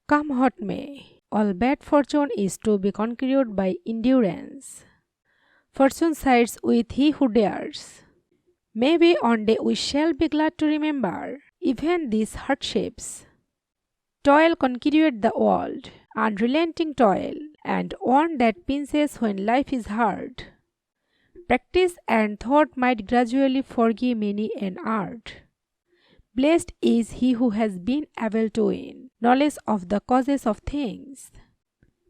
Come what may, all bad fortune is to be conquered by endurance. Fortune sides with he who dares. Maybe one day we shall be glad to remember even these hardships. Toil conquered the world, unrelenting toil, and one that pinches when life is hard. Practice and thought might gradually forgive many an art. Blessed is he who has been able to win knowledge of the causes of things.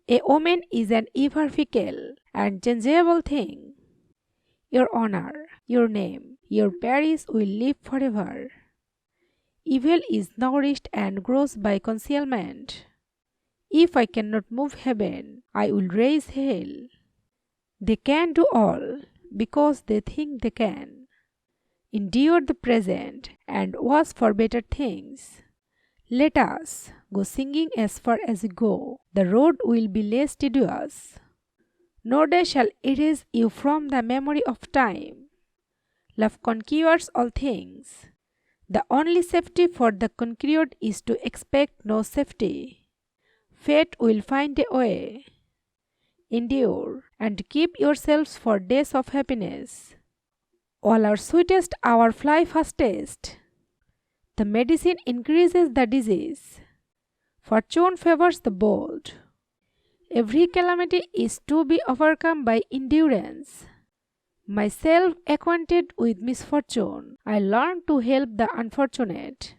A woman is an ever fickle and changeable thing. Your honor, your name, your parish will live forever. Evil is nourished and grows by concealment. If I cannot move heaven, I will raise hell. They can do all because they think they can. Endure the present and watch for better things. Let us go singing as far as we go. The road will be less tedious. No day shall erase you from the memory of time. Love conquers all things. The only safety for the conquered is to expect no safety. Fate will find a way. Endure and keep yourselves for days of happiness. All our sweetest hour fly fastest. The medicine increases the disease. Fortune favors the bold. Every calamity is to be overcome by endurance. Myself acquainted with misfortune, I learned to help the unfortunate.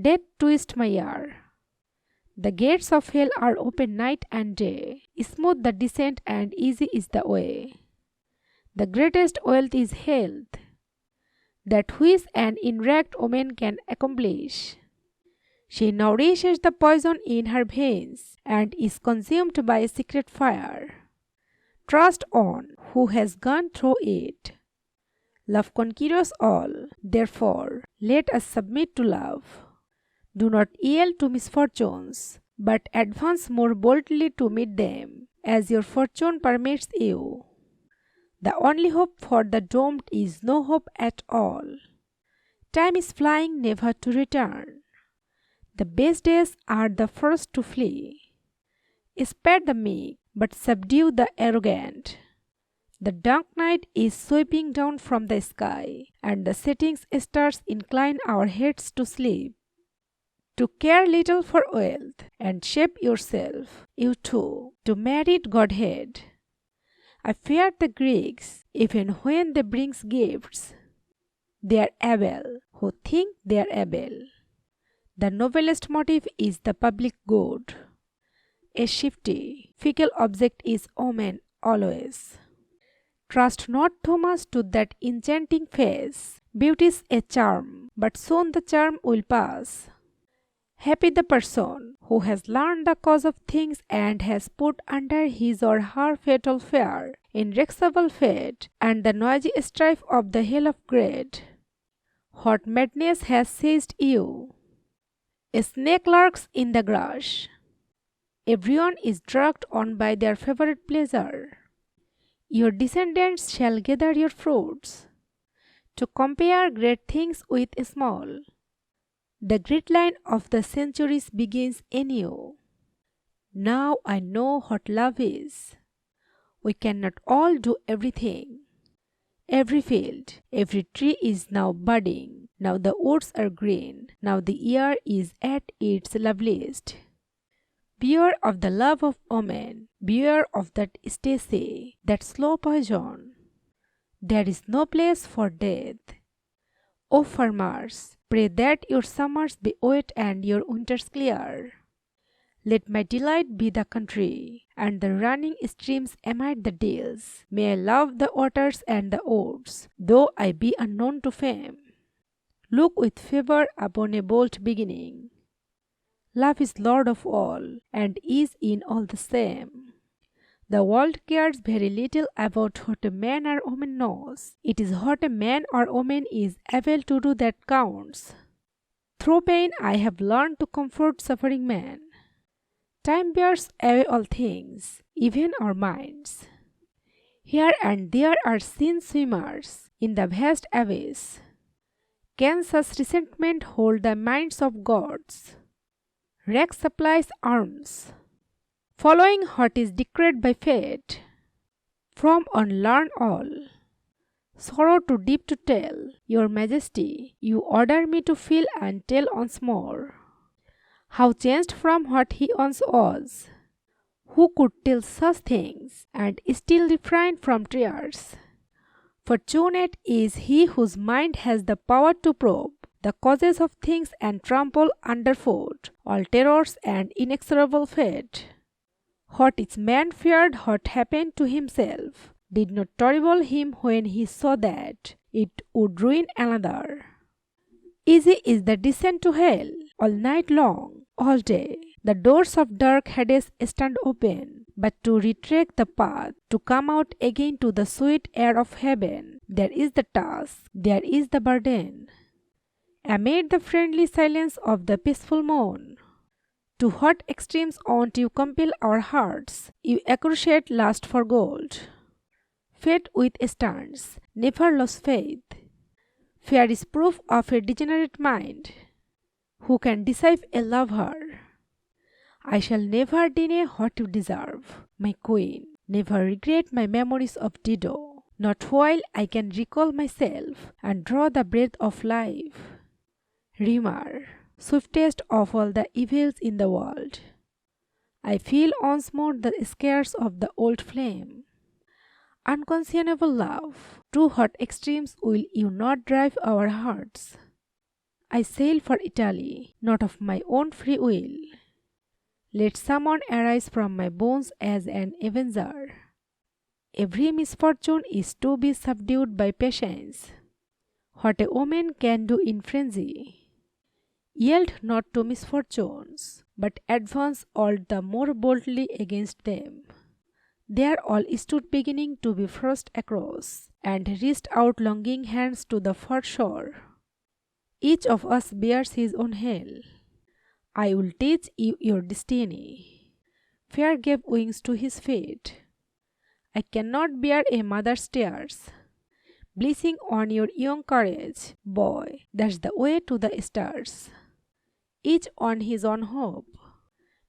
Death twists my ear. The gates of hell are open night and day. Smooth the descent and easy is the way. The greatest wealth is health, that which an enraged woman can accomplish. She nourishes the poison in her veins and is consumed by a secret fire. Trust on who has gone through it. Love conquers all, therefore let us submit to love. Do not yield to misfortunes, but advance more boldly to meet them, as your fortune permits you. The only hope for the doomed is no hope at all. Time is flying never to return. The best days are the first to flee. Spare the meek, but subdue the arrogant. The dark night is sweeping down from the sky, and the setting stars incline our heads to sleep. To care little for wealth, and shape yourself, you too, to merit Godhead. I fear the Greeks, even when they bring gifts. They are able, who think they are able. The noblest motive is the public good. A shifty, fickle object is woman always. Trust not too much to that enchanting face. Beauty's a charm, but soon the charm will pass. Happy the person who has learned the cause of things and has put under his or her fatal fear, inexorable fate, and the noisy strife of the hell of greed. What madness has seized you? A snake lurks in the grass. Everyone is dragged on by their favorite pleasure. Your descendants shall gather your fruits. To compare great things with small, the great line of the centuries begins anew. Now I know what love is. We cannot all do everything. Every field, every tree is now budding. Now the woods are green. Now the year is at its loveliest. Beware of the love of woman. Beware of that stacy, that slow poison. There is no place for death. O farmers, pray that your summers be wet and your winters clear. Let my delight be the country, and the running streams amid the dales. May I love the waters and the woods, though I be unknown to fame. Look with favor upon a bold beginning. Love is Lord of all, and is in all the same. The world cares very little about what a man or woman knows. It is what a man or woman is able to do that counts. Through pain I have learned to comfort suffering men. Time bears away all things, even our minds. Here and there are seen swimmers in the vast abyss. Can such resentment hold the minds of gods? Rex supplies arms, following what is decreed by fate. From unlearn all, sorrow too deep to tell, your majesty, you order me to feel and tell once more. How changed from what he once was. Who could tell such things and still refrain from tears? Fortunate is he whose mind has the power to probe the causes of things and trample underfoot all terrors and inexorable fate. What each man feared what happened to himself did not trouble him when he saw that it would ruin another. Easy is the descent to hell, all night long, all day. The doors of dark Hades stand open, but to retrace the path, to come out again to the sweet air of heaven, there is the task, there is the burden. Amid the friendly silence of the peaceful moon, to what extremes won't you compel our hearts? You accusate lust for gold. Fate withstands, never lose faith. Fear is proof of a degenerate mind. Who can deceive a lover? I shall never deny what you deserve, my queen. Never regret my memories of Dido, not while I can recall myself and draw the breath of life. Rimmer, swiftest of all the evils in the world. I feel once more the scares of the old flame. Unconscionable love, to what extremes will you not drive our hearts? I sail for Italy, not of my own free will. Let someone arise from my bones as an avenger. Every misfortune is to be subdued by patience. What a woman can do in frenzy. Yield not to misfortunes, but advance all the more boldly against them. There all stood beginning to be forced across, and reached out longing hands to the far shore. Each of us bears his own hell. I will teach you your destiny. Fear gave wings to his feet. I cannot bear a mother's tears. Blessing on your young courage, boy, that's the way to the stars. Each on his own hope.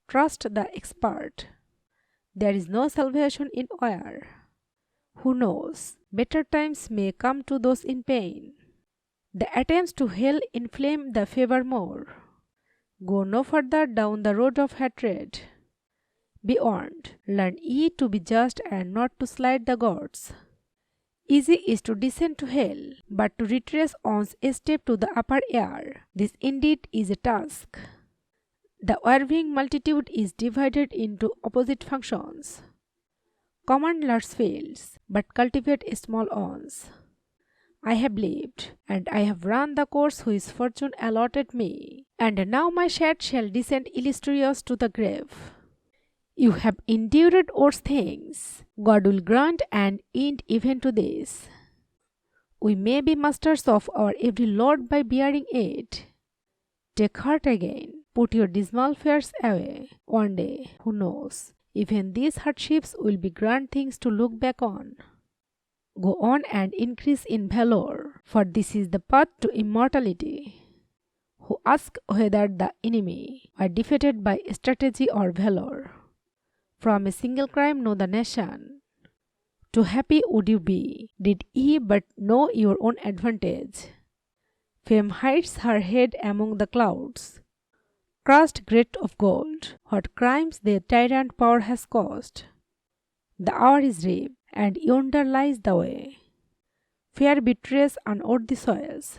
Trust the expert. There is no salvation in war. Who knows, better times may come to those in pain. The attempts to hell inflame the fever more. Go no further down the road of hatred. Be warned, learn ye to be just and not to slight the gods. Easy is to descend to hell, but to retrace one's step to the upper air, this indeed is a task. The warring multitude is divided into opposite functions. Command large fields, but cultivate small ones. I have lived, and I have run the course which fortune allotted me, and now my shade shall descend illustrious to the grave. You have endured worse things. God will grant an end even to this. We may be masters of our every lord by bearing it. Take heart again. Put your dismal fears away. One day, who knows, even these hardships will be grand things to look back on. Go on and increase in valor, for this is the path to immortality. Who ask whether the enemy are defeated by strategy or valor? From a single crime know the nation. Too happy would you be, did ye but know your own advantage. Fame hides her head among the clouds. Crushed great of gold, what crimes their tyrant power has caused. The hour is ripe, and yonder lies the way. Fear betrays unearthly soils.